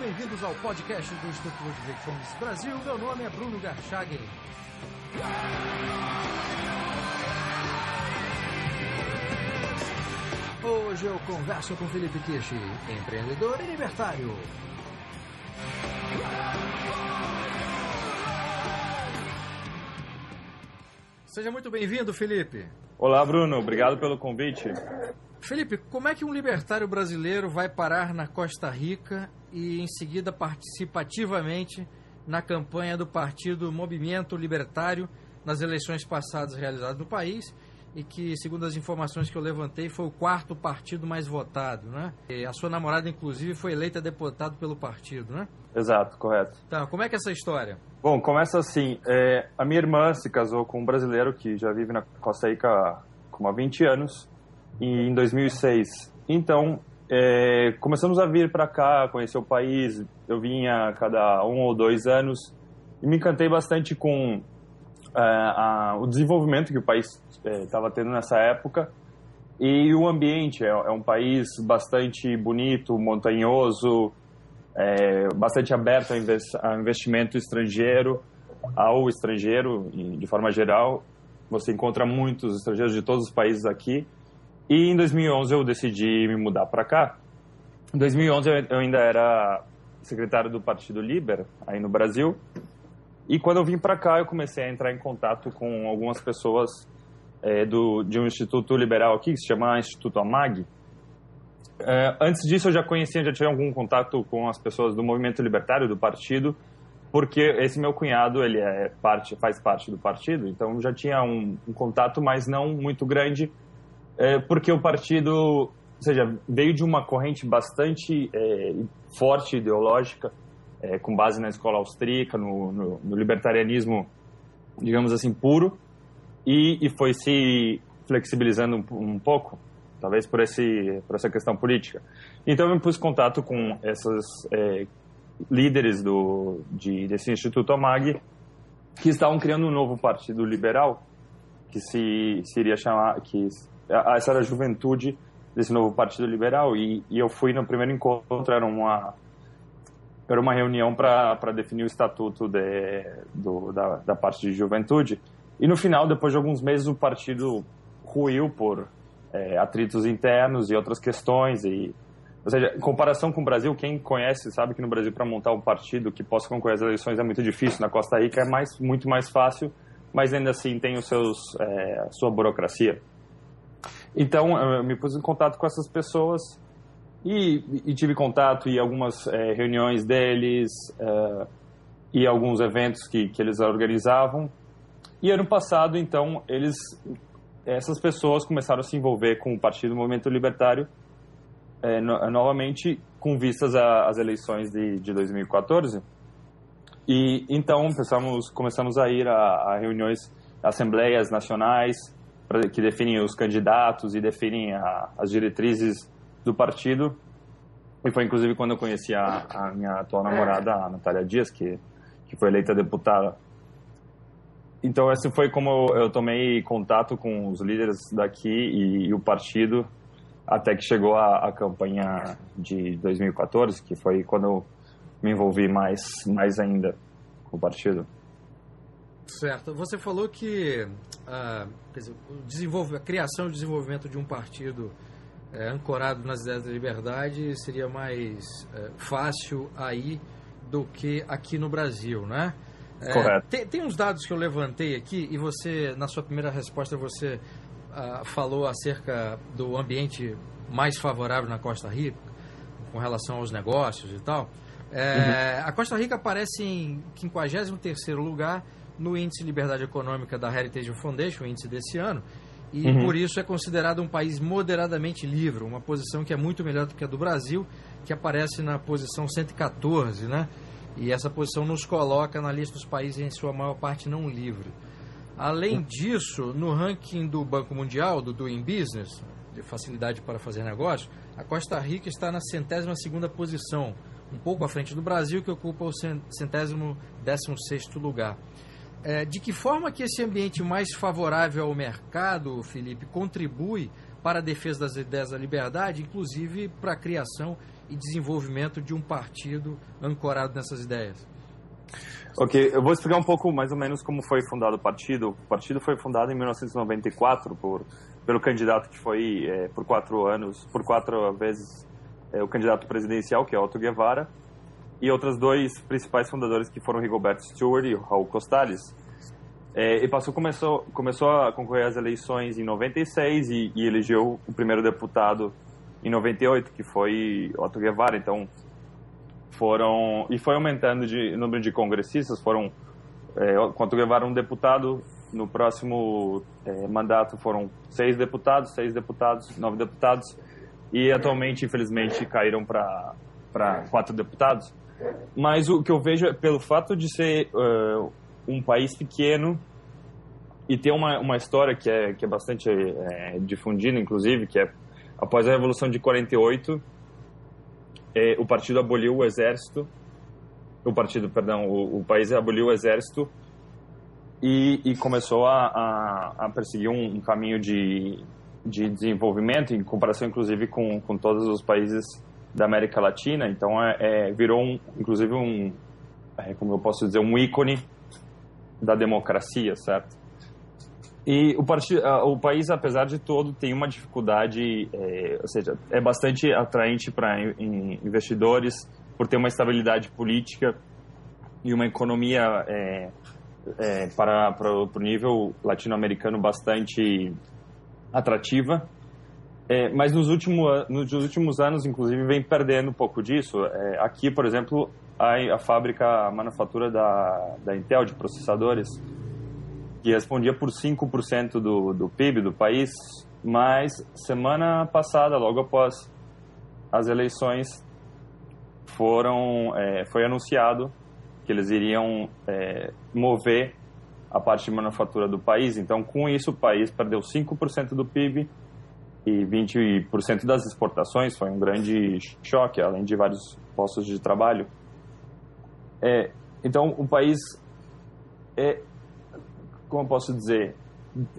bem-vindos ao podcast do Instituto Ludwig Fomes Brasil. Meu nome é Bruno Garchaghi. Hoje eu converso com Felipe Kishi, empreendedor e libertário. Seja muito bem-vindo, Felipe. Olá, Bruno. Obrigado pelo convite. Felipe, como é que um libertário brasileiro vai parar na Costa Rica e, em seguida, participa ativamente na campanha do partido Movimento Libertário nas eleições passadas realizadas no país e que, segundo as informações que eu levantei, foi o quarto partido mais votado, né? E a sua namorada, inclusive, foi eleita deputado pelo partido, né? Exato, correto. Então, como é que é essa história? Bom, começa assim. A minha irmã se casou com um brasileiro que já vive na Costa Rica há 20 anos, em 2006. Então, começamos a vir para cá, conhecer o país. Eu vinha a cada 1 ou 2 anos e me encantei bastante com o desenvolvimento que o país estava tendo nessa época. E o ambiente é um país bastante bonito, montanhoso, bastante aberto a investimento estrangeiro, ao estrangeiro, de forma geral. Você encontra muitos estrangeiros de todos os países aqui. E em 2011 eu decidi me mudar para cá. Em 2011 eu ainda era secretário do Partido Liber, aí no Brasil. E quando eu vim para cá eu comecei a entrar em contato com algumas pessoas de um instituto liberal aqui, que se chama Instituto AMAG. Antes disso eu já tinha algum contato com as pessoas do movimento libertário do partido, porque esse meu cunhado ele faz parte do partido, então já tinha um contato, mas não muito grande, porque o partido, ou seja, veio de uma corrente bastante forte ideológica, com base na escola austríaca, no libertarianismo, digamos assim, puro, e foi se flexibilizando um pouco, talvez por essa questão política. Então eu me pus em contato com esses líderes desse Instituto AMAG, que estavam criando um novo partido liberal, que se iria chamar... essa era a juventude desse novo partido liberal, e eu fui no primeiro encontro. Era uma reunião para definir o estatuto da parte de juventude, e no final, depois de alguns meses, o partido ruiu por atritos internos e outras questões. Ou seja, em comparação com o Brasil, quem conhece sabe que no Brasil, para montar um partido que possa concorrer às eleições é muito difícil. Na Costa Rica é muito mais fácil, mas ainda assim tem a sua burocracia. Então, eu me pus em contato com essas pessoas e tive contato e algumas reuniões deles e alguns eventos que eles organizavam. E ano passado, então, essas pessoas começaram a se envolver com o Partido Movimento Libertário novamente, com vistas às eleições de 2014. E então começamos a ir a reuniões, assembleias nacionais, que definem os candidatos e definem as diretrizes do partido. E foi inclusive quando eu conheci a minha atual namorada, a Natália Dias, que foi eleita deputada. Então esse foi como eu tomei contato com os líderes daqui e o partido, até que chegou a campanha de 2014, que foi quando eu me envolvi mais ainda com o partido. Certo. Você falou que a criação e o desenvolvimento de um partido ancorado nas ideias da liberdade seria mais fácil aí do que aqui no Brasil, né? Correto. Tem uns dados que eu levantei aqui e você, na sua primeira resposta, você falou acerca do ambiente mais favorável na Costa Rica, com relação aos negócios e tal. A Costa Rica aparece em 53º lugar no Índice de Liberdade Econômica da Heritage Foundation, o índice desse ano, e por isso é considerado um país moderadamente livre, uma posição que é muito melhor do que a do Brasil, que aparece na posição 114, né? E essa posição nos coloca na lista dos países em sua maior parte não livre. Além disso, no ranking do Banco Mundial, do Doing Business, de facilidade para fazer negócio, a Costa Rica está na 102ª posição, um pouco à frente do Brasil, que ocupa o 116º lugar. De que forma que esse ambiente mais favorável ao mercado, Felipe, contribui para a defesa das ideias da liberdade, inclusive para a criação e desenvolvimento de um partido ancorado nessas ideias? Ok, eu vou explicar um pouco mais ou menos como foi fundado o partido. O partido foi fundado em 1994 pelo candidato que foi por 4 vezes o candidato presidencial, que é Otto Guevara, e outros dois principais fundadores que foram Rigoberto Stewart e Raul Costales. E começou a concorrer às eleições em 96 e elegeu o primeiro deputado em 98, que foi Otto Guevara. Então foi aumentando o número de congressistas. Com Otto Guevara um deputado, no próximo mandato foram 6 deputados, 9 deputados, e atualmente, infelizmente, caíram para 4 deputados. Mas o que eu vejo é, pelo fato de ser um país pequeno e ter uma história que é bastante difundida, inclusive, que é após a Revolução de 48, o partido aboliu o exército, o país aboliu o exército e começou a perseguir um caminho de desenvolvimento, em comparação, inclusive, com todos os países da América Latina. Então, virou, inclusive, como eu posso dizer, um ícone da democracia, certo? E o país, apesar de todo, tem uma dificuldade, ou seja, é bastante atraente para investidores por ter uma estabilidade política e uma economia para o nível latino-americano bastante atrativa. Mas nos últimos anos, inclusive, vem perdendo um pouco disso. Aqui, por exemplo, a manufatura da Intel, de processadores, que respondia por 5% do PIB do país, mas semana passada, logo após as eleições, foi anunciado que eles iriam mover a parte de manufatura do país. Então, com isso, o país perdeu 5% do PIB e 20% das exportações. Foi um grande choque, além de vários postos de trabalho. Então, o país, como eu posso dizer,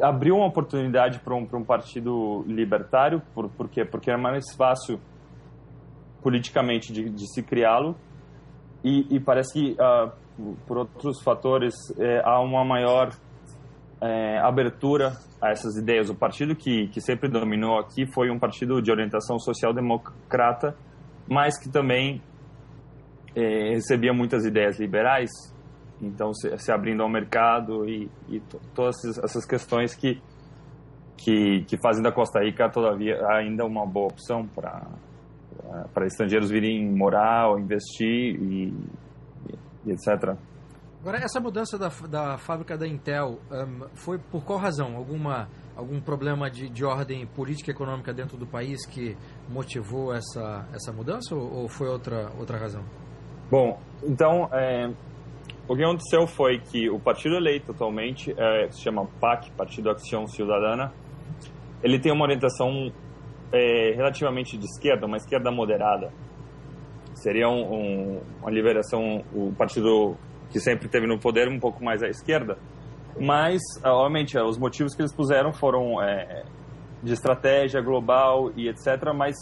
abriu uma oportunidade para um partido libertário. Por quê? Porque é mais fácil politicamente de se criá-lo e parece que, por outros fatores, há uma maior abertura a essas ideias. O partido que sempre dominou aqui foi um partido de orientação social-democrata, mas que também recebia muitas ideias liberais, então se abrindo ao mercado e todas essas questões que fazem da Costa Rica, todavia, ainda uma boa opção para estrangeiros virem morar ou investir e etc. Agora, essa mudança da fábrica da Intel foi por qual razão? Algum problema de ordem política e econômica dentro do país que motivou essa mudança ou foi outra razão? Bom, então, o que aconteceu foi que o partido eleito atualmente se chama PAC, Partido Acción Ciudadana. Ele tem uma orientação relativamente de esquerda, uma esquerda moderada. Seria uma liberação, o partido que sempre teve no poder um pouco mais à esquerda, mas, obviamente, os motivos que eles puseram foram de estratégia global e etc., mas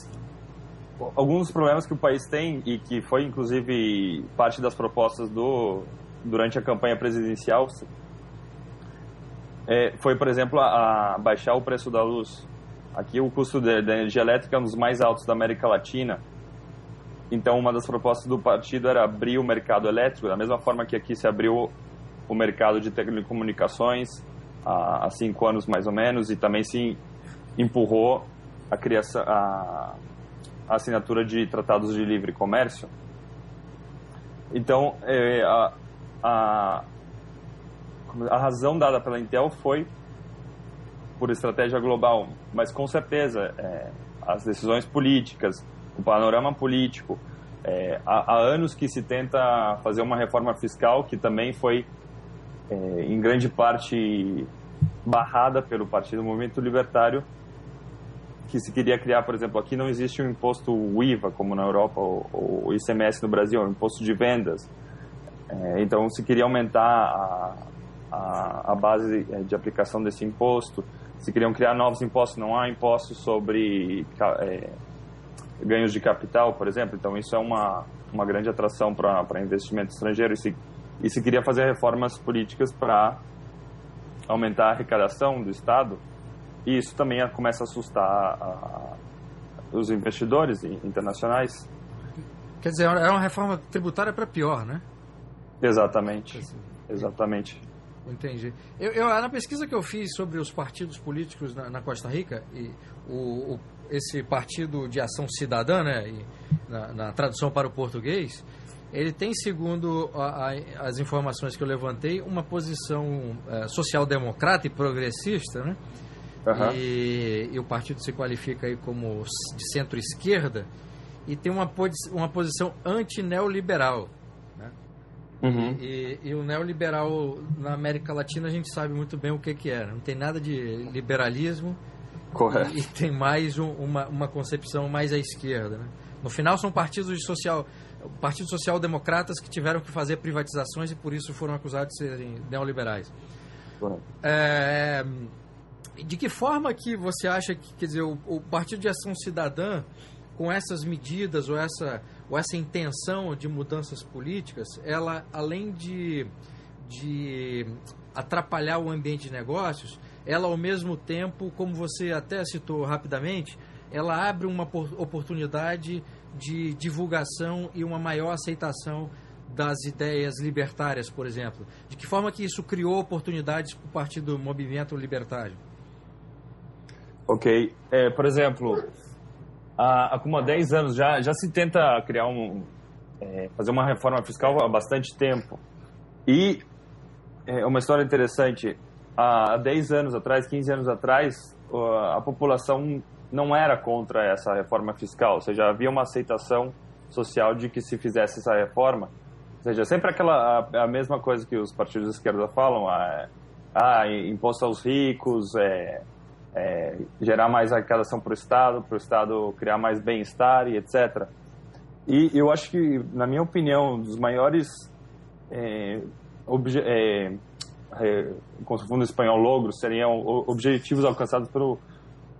alguns problemas que o país tem, e que foi, inclusive, parte das propostas durante a campanha presidencial, foi, por exemplo, a baixar o preço da luz. Aqui o custo da energia elétrica é um dos mais altos da América Latina. Então, uma das propostas do partido era abrir o mercado elétrico, da mesma forma que aqui se abriu o mercado de telecomunicações há 5 anos, mais ou menos, e também se empurrou a assinatura de tratados de livre comércio. Então, a razão dada pela Intel foi por estratégia global, mas com certeza as decisões políticas, o panorama político, há anos que se tenta fazer uma reforma fiscal que também foi em grande parte barrada pelo Partido Movimento Libertário, que se queria criar, por exemplo, aqui não existe um imposto IVA como na Europa, ou o ICMS no Brasil, é um imposto de vendas. Então se queria aumentar a base de aplicação desse imposto, se queriam criar novos impostos. Não há impostos sobre ganhos de capital, por exemplo. Então, isso é uma grande atração para investimento estrangeiro. E se queria fazer reformas políticas para aumentar a arrecadação do Estado, e isso também começa a assustar os investidores internacionais. Quer dizer, é uma reforma tributária para pior, né? Exatamente. Exatamente. Entendi. Na pesquisa que eu fiz sobre os partidos políticos na Costa Rica, e esse Partido de Ação Cidadã, né, na tradução para o português, ele tem, segundo as informações que eu levantei, uma posição social-democrata e progressista, né? Uhum. E o partido se qualifica aí como de centro-esquerda e tem uma posição anti-neoliberal, né? Uhum. E o neoliberal na América Latina a gente sabe muito bem o que é. Não tem nada de liberalismo. Correto. E tem mais uma concepção mais à esquerda, né? No final são partidos social-democratas que tiveram que fazer privatizações e por isso foram acusados de serem neoliberais. Correto. De que forma que você acha que, quer dizer, o Partido de Ação Cidadã, com essas medidas ou essa intenção de mudanças políticas, ela, além de atrapalhar o ambiente de negócios, ela, ao mesmo tempo, como você até citou rapidamente, ela abre uma oportunidade de divulgação e uma maior aceitação das ideias libertárias, por exemplo. De que forma que isso criou oportunidades para o Partido Movimento Libertário? Ok. Por exemplo, há como há 10 anos já se tenta criar fazer uma reforma fiscal há bastante tempo. E uma história interessante, há 10 anos atrás, 15 anos atrás, a população não era contra essa reforma fiscal, ou seja, havia uma aceitação social de que se fizesse essa reforma, ou seja, sempre a mesma coisa que os partidos de esquerda falam, imposto aos ricos, gerar mais arrecadação para o Estado criar mais bem-estar e etc. E eu acho que, na minha opinião, um dos maiores, como se fosse no espanhol, logros, seriam objetivos alcançados pelo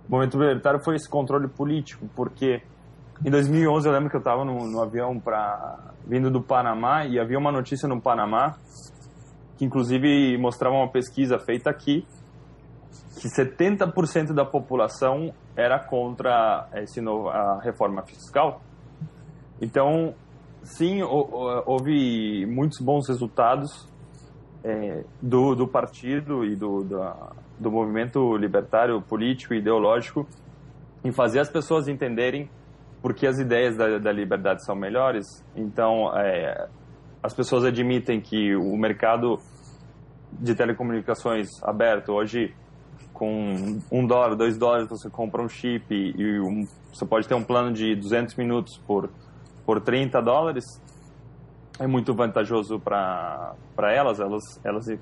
movimento libertário foi esse controle político, porque em 2011 eu lembro que eu estava no avião vindo do Panamá e havia uma notícia no Panamá que inclusive mostrava uma pesquisa feita aqui que 70% da população era contra a reforma fiscal. Então, sim, houve muitos bons resultados do partido e do movimento libertário político e ideológico em fazer as pessoas entenderem por que as ideias da liberdade são melhores. Então, as pessoas admitem que o mercado de telecomunicações aberto hoje, com $1, $2, você compra um chip e você pode ter um plano de 200 minutos por $30, é muito vantajoso para elas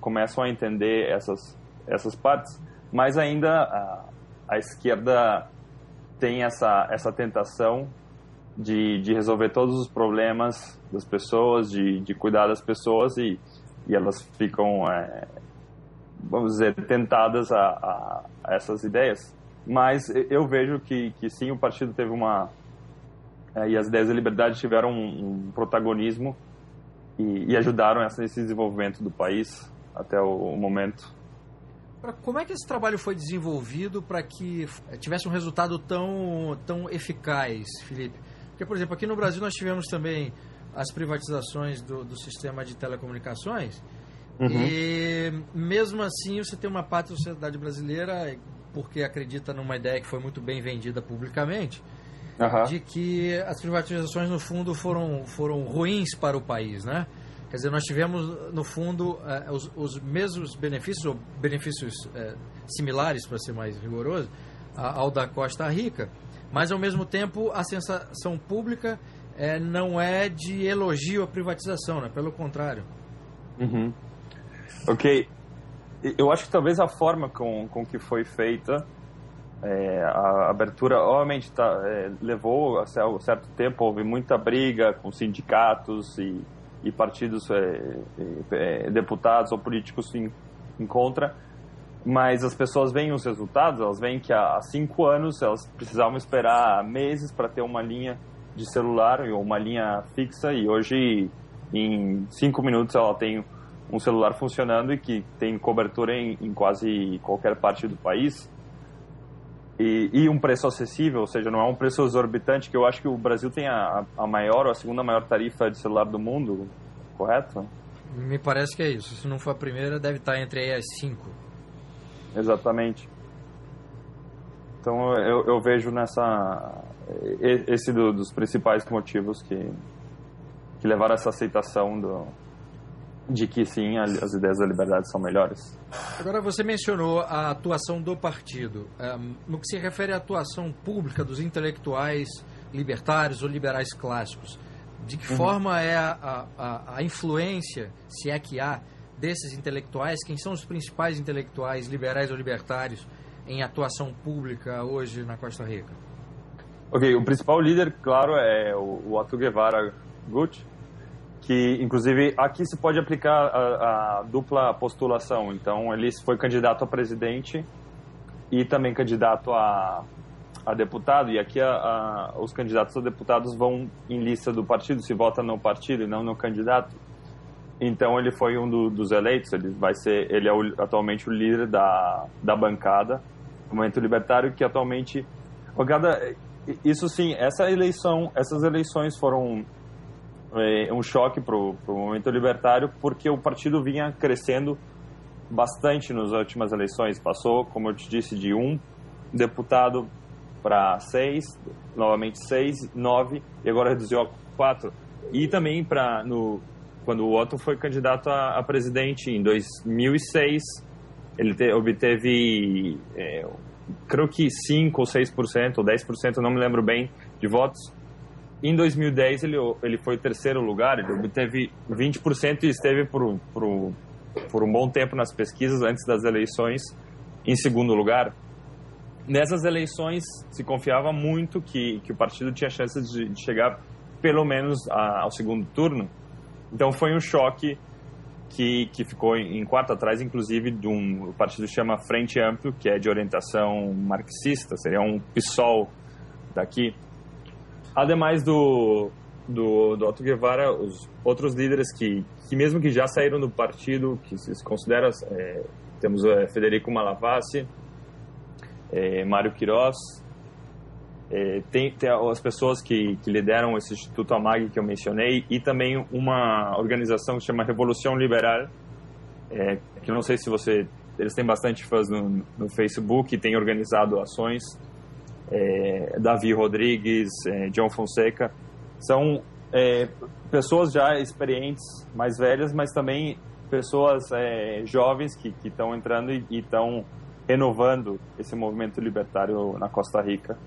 começam a entender essas partes, mas ainda a esquerda tem essa tentação de resolver todos os problemas das pessoas, de cuidar das pessoas e elas ficam, vamos dizer, tentadas a essas ideias. Mas eu vejo que sim, o partido teve e as ideias da liberdade tiveram um protagonismo e ajudaram esse desenvolvimento do país até o momento. Como é que esse trabalho foi desenvolvido para que tivesse um resultado tão eficaz, Felipe? Porque, por exemplo, aqui no Brasil nós tivemos também as privatizações do sistema de telecomunicações. Uhum. E mesmo assim você tem uma parte da sociedade brasileira, porque acredita numa ideia que foi muito bem vendida publicamente, uhum, de que as privatizações no fundo foram ruins para o país, né? Quer dizer, nós tivemos no fundo os mesmos benefícios, ou benefícios similares, para ser mais rigoroso, ao da Costa Rica, mas ao mesmo tempo a sensação pública não é de elogio à privatização, né? Pelo contrário. Uhum. Ok, eu acho que talvez a forma com que foi feita a abertura, obviamente, levou a certo tempo, houve muita briga com sindicatos e partidos, deputados ou políticos em contra, mas as pessoas veem os resultados, elas veem que há 5 anos elas precisavam esperar meses para ter uma linha de celular ou uma linha fixa, e hoje em 5 minutos ela tem um celular funcionando e que tem cobertura em quase qualquer parte do país. E um preço acessível, ou seja, não é um preço exorbitante, que eu acho que o Brasil tem a maior ou a segunda maior tarifa de celular do mundo, correto? Me parece que é isso. Se não for a primeira, deve estar entre aí as 5. Exatamente. Então eu vejo esse dos principais motivos que levaram a essa aceitação de que sim, as ideias da liberdade são melhores. Agora, você mencionou a atuação do partido. No que se refere à atuação pública dos intelectuais libertários ou liberais clássicos, de que forma é a influência, se é que há, desses intelectuais? Quem são os principais intelectuais liberais ou libertários em atuação pública hoje na Costa Rica? Ok, o principal líder, claro, é o Otto Guevara Guti, que inclusive aqui se pode aplicar a dupla postulação. Então ele foi candidato a presidente e também candidato a deputado, e aqui os candidatos a deputados vão em lista do partido, se vota no partido e não no candidato. Então ele foi um dos eleitos, ele é atualmente o líder da bancada do Movimento Libertário, que atualmente... Isso sim, essas eleições foram um choque para o Movimento Libertário, porque o partido vinha crescendo bastante nas últimas eleições. Passou, como eu te disse, de 1 deputado para 6, novamente 6, 9, e agora reduziu a 4. E também quando o Otto foi candidato a presidente em 2006, ele obteve, creio que 5 ou 6%, ou 10%, não me lembro bem, de votos. Em 2010, ele foi terceiro lugar, ele obteve 20% e esteve por um bom tempo nas pesquisas antes das eleições em segundo lugar. Nessas eleições, se confiava muito que o partido tinha chances de chegar pelo menos ao segundo turno. Então foi um choque que ficou em quarto atrás, inclusive, o partido que chama Frente Amplo, que é de orientação marxista, seria um PSOL daqui. Ademais do Otto Guevara, os outros líderes que mesmo que já saíram do partido, que se considera, temos Federico Malavasi, Mário Queiroz, tem as pessoas que lideram esse Instituto AMAG que eu mencionei, e também uma organização que se chama Revolução Liberal, que eu não sei se eles têm bastante fãs no Facebook e têm organizado ações. Davi Rodrigues, John Fonseca, são pessoas já experientes, mais velhas, mas também pessoas jovens que estão entrando e estão renovando esse movimento libertário na Costa Rica.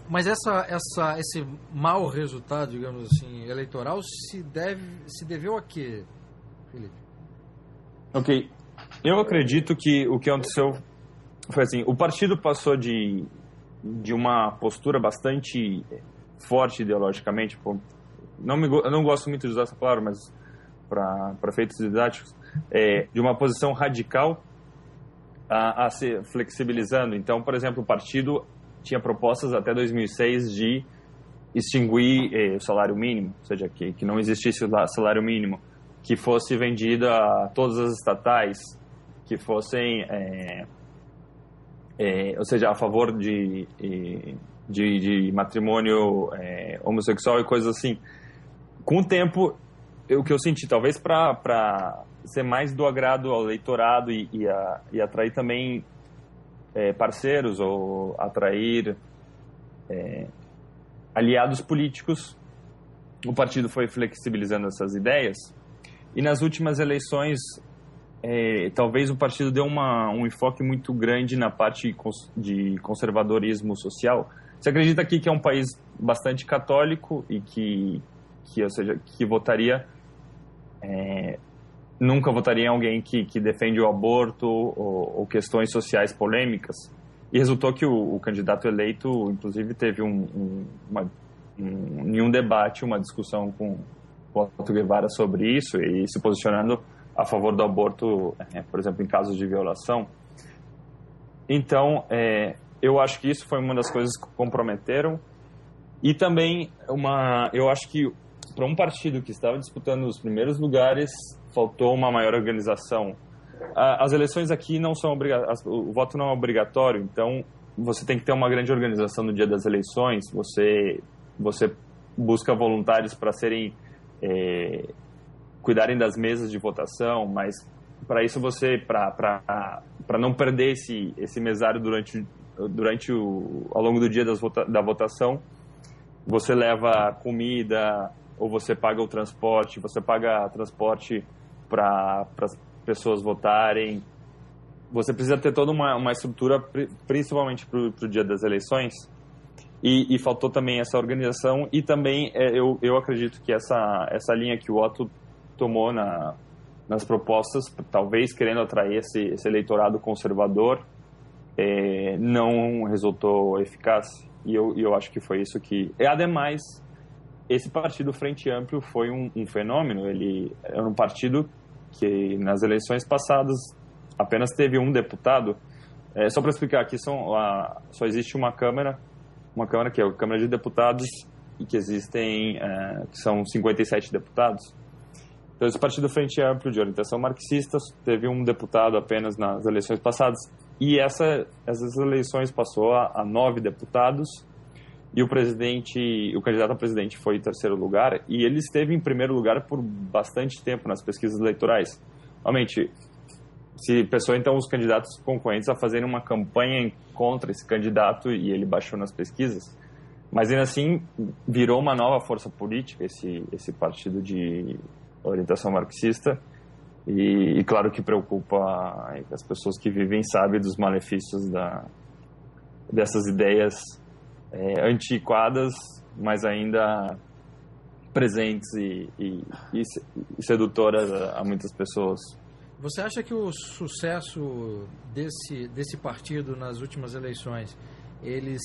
Mas esse mau resultado, digamos assim, eleitoral se deveu a quê, Felipe? Ok, eu acredito que o que aconteceu foi assim: o partido passou de uma postura bastante forte ideologicamente, eu não gosto muito de usar essa palavra, mas para efeitos didáticos, de uma posição radical a se flexibilizando. Então, por exemplo, o partido tinha propostas até 2006 de extinguir o salário mínimo, ou seja, que não existisse o salário mínimo, que fosse vendido a todas as estatais, que fossem... ou seja, a favor de matrimônio homossexual e coisas assim. Com o tempo, o que eu senti, talvez para ser mais do agrado ao eleitorado e atrair também parceiros ou atrair aliados políticos, o partido foi flexibilizando essas ideias, e nas últimas eleições talvez o partido deu um enfoque muito grande na parte de conservadorismo social. Você acredita aqui que é um país bastante católico e ou seja, que votaria, nunca votaria em alguém que defende o aborto ou questões sociais polêmicas? E resultou que o candidato eleito, inclusive, teve em um debate, uma discussão com o Otto Guevara sobre isso, e se posicionando a favor do aborto, por exemplo, em casos de violação. Então, eu acho que isso foi uma das coisas que comprometeram. E também, eu acho que para um partido que estava disputando os primeiros lugares, faltou uma maior organização. As eleições aqui não são o voto não é obrigatório, então você tem que ter uma grande organização no dia das eleições. Você busca voluntários para cuidarem das mesas de votação, mas para isso para não perder esse mesário ao longo do dia da votação, você leva comida, ou você paga o transporte, para as pessoas votarem. Você precisa ter toda uma estrutura, principalmente para o dia das eleições, e faltou também essa organização. E também eu acredito que essa linha que o Otto tomou nas propostas, talvez querendo atrair esse eleitorado conservador, não resultou eficaz. E eu acho que foi isso que... Ademais, esse partido Frente Amplio foi um fenômeno. Ele era um partido que nas eleições passadas apenas teve um deputado. Só para explicar, aqui só existe uma Câmara que é a Câmara de Deputados, e que que são 57 deputados. Então, esse partido Frente Amplio, de orientação marxista, teve um deputado apenas nas eleições passadas. E essas eleições passou a 9 deputados, e o candidato a presidente foi em terceiro lugar, e ele esteve em primeiro lugar por bastante tempo nas pesquisas eleitorais. Realmente, se pensou então os candidatos concorrentes a fazerem uma campanha contra esse candidato, e ele baixou nas pesquisas, mas ainda assim virou uma nova força política esse partido de orientação marxista, e claro que preocupa as pessoas que vivem, sabem dos malefícios dessas ideias antiquadas, mas ainda presentes e sedutoras a muitas pessoas. Você acha que o sucesso desse partido nas últimas eleições, ele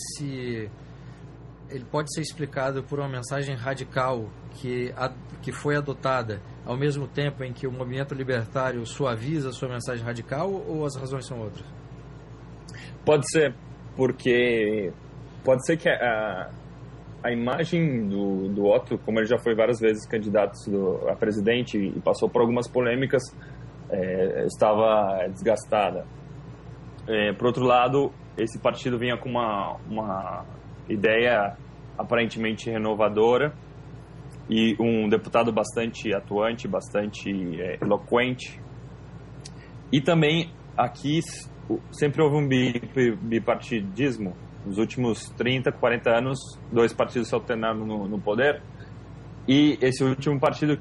pode ser explicado por uma mensagem radical que foi adotada ao mesmo tempo em que o movimento libertário suaviza a sua mensagem radical, ou as razões são outras? Pode ser, porque pode ser que a imagem do Otto, como ele já foi várias vezes candidato a presidente e passou por algumas polêmicas, estava desgastada. Por outro lado, esse partido vinha com uma ideia aparentemente renovadora, e um deputado bastante atuante, bastante eloquente. E também aqui sempre houve um bipartidismo. Nos últimos 30, 40 anos, 2 partidos se alternaram no poder, e esse último partido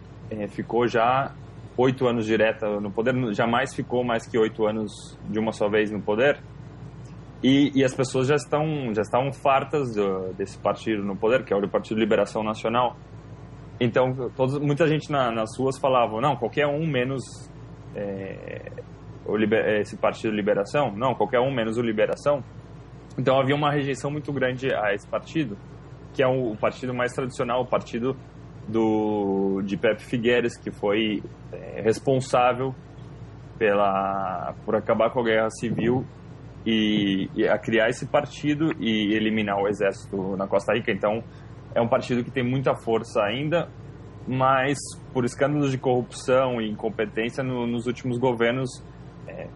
ficou já 8 anos direto no poder, jamais ficou mais que 8 anos de uma só vez no poder, e as pessoas já estavam fartas desse partido no poder, que é o Partido Liberação Nacional. Então, muita gente nas ruas falava, não, qualquer um menos esse Partido Liberação, não, qualquer um menos o Liberação. Então, havia uma rejeição muito grande a esse partido, que é o partido mais tradicional, o partido de Pepe Figueres, que foi responsável por acabar com a guerra civil e a criar esse partido e eliminar o exército na Costa Rica. Então, é um partido que tem muita força ainda, mas por escândalos de corrupção e incompetência nos últimos governos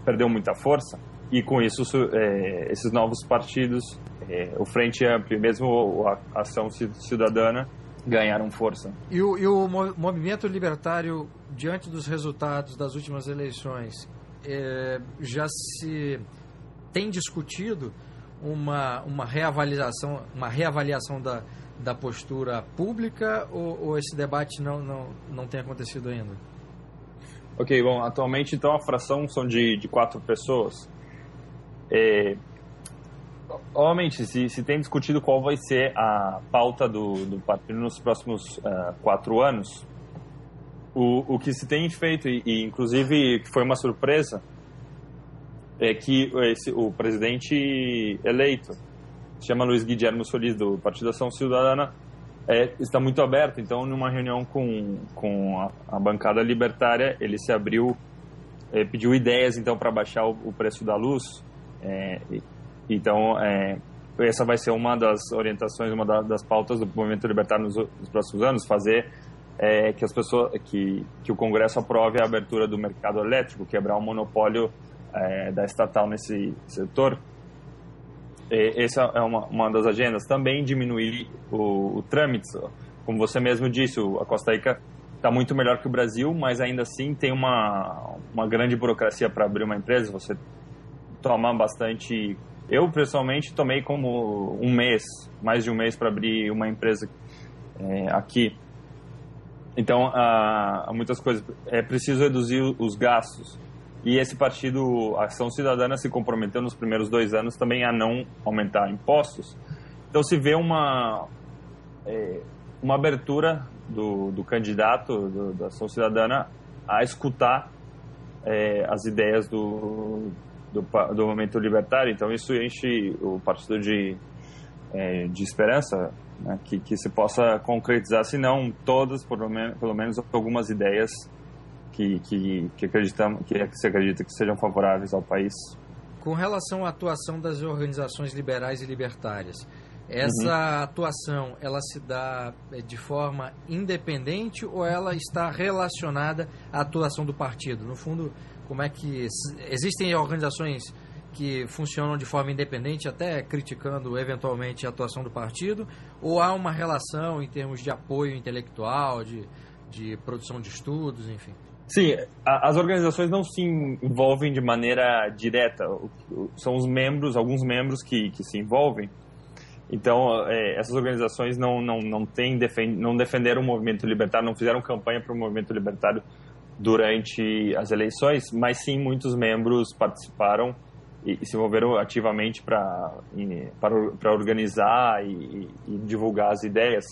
perdeu muita força. E com isso, esses novos partidos, o Frente Amplio e mesmo a Ação Cidadana, ganharam força. E o movimento libertário, diante dos resultados das últimas eleições, já se tem discutido uma reavaliação da postura pública, ou esse debate não tem acontecido ainda? Ok, bom, atualmente então a fração são de 4 pessoas. Obviamente, se tem discutido qual vai ser a pauta do partido nos próximos 4 anos, o que se tem feito, e inclusive que foi uma surpresa, é que o presidente eleito, se chama Luiz Guilherme Solís, do Partido Ação Cidadana, está muito aberto. Então, numa reunião com a bancada libertária, ele se abriu, pediu ideias então para baixar o preço da luz. Então, essa vai ser uma das orientações, uma das pautas do movimento libertário nos próximos anos, fazer que as pessoas, que o Congresso aprove a abertura do mercado elétrico, quebrar o monopólio da estatal nesse setor. Essa é uma das agendas. Também diminuir o trâmite. Como você mesmo disse, a Costa Rica está muito melhor que o Brasil, mas ainda assim tem uma grande burocracia para abrir uma empresa. Você toma bastante... Eu, pessoalmente, tomei como mais de um mês para abrir uma empresa aqui. Então, há muitas coisas. É preciso reduzir os gastos. E esse partido, Ação Cidadana, se comprometeu nos primeiros 2 anos também a não aumentar impostos. Então, se vê uma abertura do candidato da Ação Cidadana a escutar as ideias do movimento libertário. Então, isso enche o partido de esperança, né, que se possa concretizar, se não todas, pelo menos algumas ideias que se acredita que sejam favoráveis ao país. Com relação à atuação das organizações liberais e libertárias, essa atuação, ela se dá de forma independente ou ela está relacionada à atuação do partido? No fundo, como é que... Existem organizações que funcionam de forma independente, até criticando eventualmente a atuação do partido, ou há uma relação em termos de apoio intelectual, de produção de estudos, enfim? Sim, as organizações não se envolvem de maneira direta, são alguns membros que se envolvem. Então, essas organizações não defenderam o movimento libertário, não fizeram campanha para o movimento libertário durante as eleições, mas sim muitos membros participaram e se envolveram ativamente para organizar e divulgar as ideias,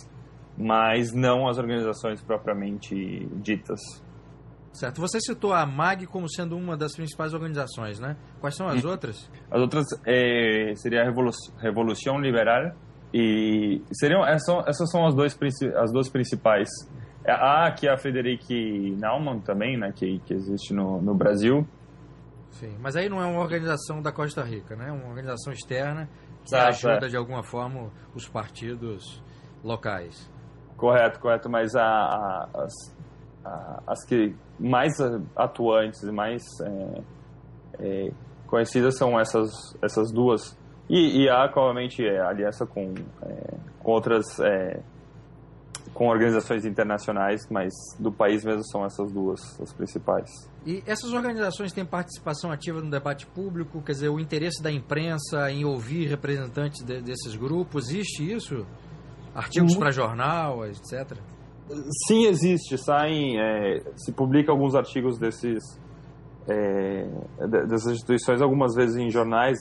mas não as organizações propriamente ditas. Certo. Você citou a MAG como sendo uma das principais organizações, né? Quais são as outras? As outras seria a Revolução Liberal e essas são as duas principais. Há aqui a Frederic Naumann também, né? Que existe no Brasil. Sim, mas aí não é uma organização da Costa Rica, né? É uma organização externa que ajuda de alguma forma os partidos locais. Correto, mas as que mais atuantes e mais conhecidas são essas duas. E há, provavelmente, aliança com outras com organizações internacionais, mas do país mesmo são essas duas as principais. E essas organizações têm participação ativa no debate público? Quer dizer, o interesse da imprensa em ouvir representantes desses grupos, existe isso? Artigos para jornal, etc.? Sim, existe. Se publica alguns artigos dessas instituições, algumas vezes em jornais,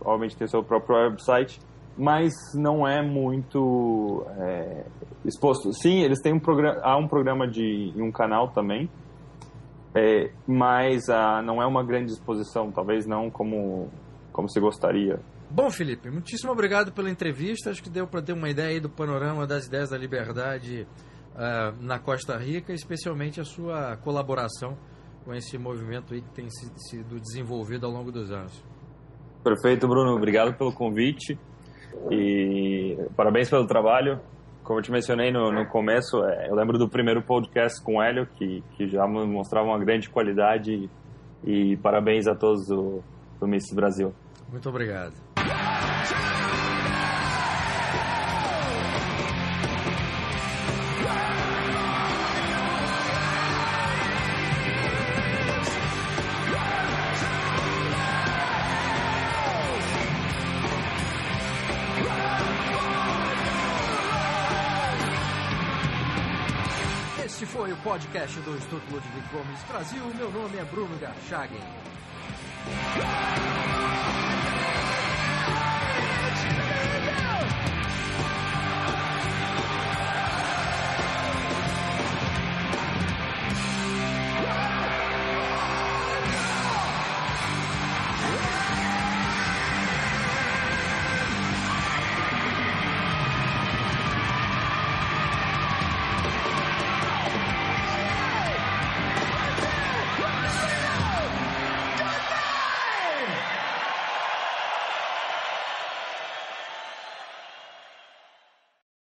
obviamente tem seu próprio website, mas não é muito exposto. Sim, eles têm há um programa em um canal também, mas não é uma grande exposição, talvez não como se gostaria. Bom, Felipe, muitíssimo obrigado pela entrevista. Acho que deu para ter uma ideia aí do panorama das ideias da liberdade na Costa Rica, especialmente a sua colaboração com esse movimento aí que tem sido desenvolvido ao longo dos anos. Perfeito, Bruno. Obrigado pelo convite e parabéns pelo trabalho. Como eu te mencionei no começo, eu lembro do primeiro podcast com o Hélio, que já mostrava uma grande qualidade, e parabéns a todos do Mises Brasil. Muito obrigado. Este foi o podcast do Instituto Ludwig Gomes Brasil. Meu nome é Bruno Garchagen.